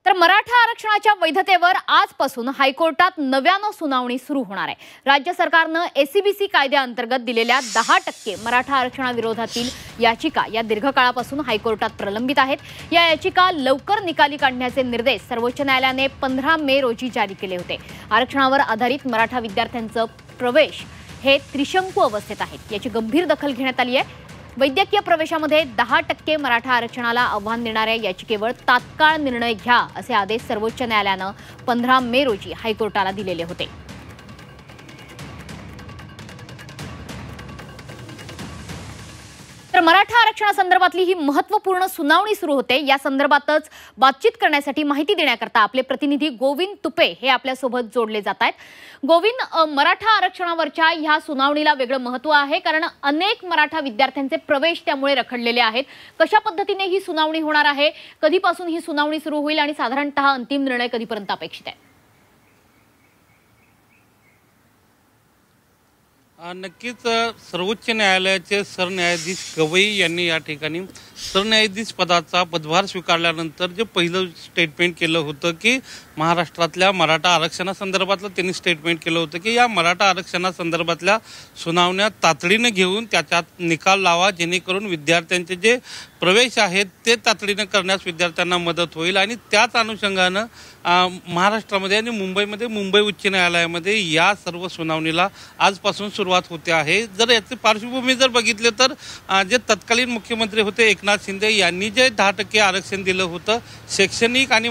तर मराठा आरक्षणाच्या वैधतेवर आजपासून हायकोर्टात नव्यानं सुनावणी सुरू होणार आहे। राज्य सरकारनं एससीबीसी कायद्याअंतर्गत दिलेल्या 10% मराठा आरक्षणाविरोधातील याचिका या दीर्घकाळापासून हायकोर्टात प्रलंबित आहेत। या याचिका लवकर निकाली काढण्याचे निर्देश सर्वोच्च न्यायालयाने 15 मे रोजी जारी केले होते। आरक्षणावर आधारित मराठा विद्यार्थ्यांचा प्रवेश हे त्रिशंकू अवस्थेत आहेत, याची गंभीर दखल घेण्यात आली आहे। वैद्यकीय प्रवेशामध्ये 10% मराठा आरक्षणाला आव्हान देणाऱ्या याचिकेवर तात्काळ निर्णय घ्या असे आदेश सर्वोच्च न्यायालयाने 15 मे रोजी हायकोर्टाला दिलेले होते। तर मराठा आरक्षणासंदर्भातली ही महत्त्वपूर्ण सुनावणी सुरू होते। या संदर्भातच बातचीत करण्यासाठी माहिती देण्याकरता आपले प्रतिनिधी गोविंद तुपे हे आपल्या सोबत जोडले जात आहेत। गोविंद, मराठा आरक्षणावरच्या ह्या सुनावणीला वेगळं महत्त्व आहे, कारण अनेक मराठा विद्यार्थ्यांचे प्रवेश त्यामुळे रखडलेले आहेत। कशा पद्धतीने ही सुनावणी होणार आहे, कधीपासून ही सुनावणी सुरू होईल आणि साधारणतः अंतिम निर्णय कधीपर्यंत अपेक्षित आहे? नक्कीच सर्वोच्च न्यायालयाचे सरन्यायाधीश गवई यांनी या ठिकाणी सरन्यायाधीश पदाचा पदभार स्वीकारल्यानंतर जे पहिलं स्टेटमेंट केलं होतं की महाराष्ट्रातल्या मराठा आरक्षणासंदर्भातलं त्यांनी स्टेटमेंट केलं होतं की या मराठा आरक्षणासंदर्भातल्या सुनावण्या तातडीने घेऊन त्याच्यात निकाल लावा, जेणेकरून विद्यार्थ्यांचे जे प्रवेश आहेत ते तातडीने करण्यास विद्यार्थ्यांना मदत होईल। आणि त्याच अनुषंगानं महाराष्ट्रामध्ये आणि मुंबईमध्ये मुंबई उच्च न्यायालयामध्ये या सर्व सुनावणीला आजपासून सुरुवात होते आहे। जर याची पार्श्वभूमी जर बघितली तर जे तत्कालीन मुख्यमंत्री होते एकनाथ शिंदे यांनी जे 10% आरक्षण दिलं होतं, शैक्षणिक आणि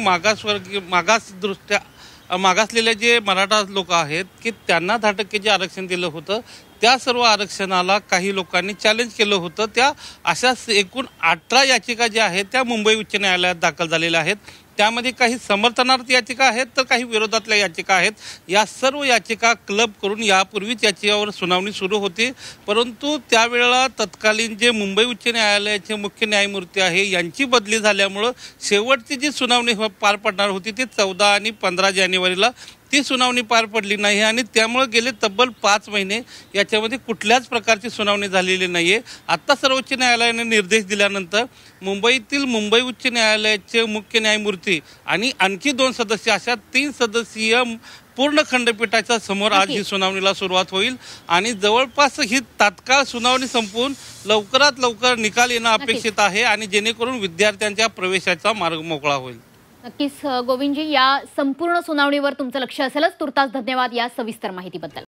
मागासलेले जे मराठा लोक आहेत की त्यांना 10% जे आरक्षण दिलं होतं, त्या सर्व आरक्षणाला काही लोकांनी चॅलेंज केलं होतं। त्या अशा एकूण 18 याचिका ज्या आहेत त्या मुंबई उच्च न्यायालयात दाखल झालेल्या आहेत। त्यामध्ये काही समर्थनार्थ याचिका आहेत तर काही विरोधातल्या याचिका आहेत। या सर्व याचिका क्लब करून यापूर्वीच याच्यावर सुनावणी सुरू होती, परंतु त्यावेळेला तत्कालीन जे मुंबई उच्च न्यायालयाचे मुख्य न्यायमूर्ती आहे यांची बदली झाल्यामुळं शेवटची जी सुनावणी पार पडणार होती ती 14 आणि 15 जानेवारीला ती सुनावणी पार पडली नाही आणि त्यामुळे गेले तब्बल 5 महिने याच्यामध्ये कुठल्याच प्रकारची सुनावणी झालेली नाहीये। आता सर्वोच्च न्यायालयाने निर्देश दिल्यानंतर मुंबईतील मुंबई उच्च न्यायालयाचे मुख्य न्यायमूर्ती आणि आणखी 2 सदस्य अशा 3 सदस्यीय पूर्ण खंडपीठाच्या समोर आज ही सुनावणीला सुरुवात होईल आणि जवळपास ही तात्काळ सुनावणी संपवून लवकरात लवकर निकाल येणं अपेक्षित आहे आणि जेणेकरून विद्यार्थ्यांच्या प्रवेशाचा मार्ग मोकळा होईल। नक्कीच गोविंदजी, या संपूर्ण सुनावणीवर तुमचं लक्ष असेलच। तुर्तास धन्यवाद या सविस्तर माहितीबद्दल।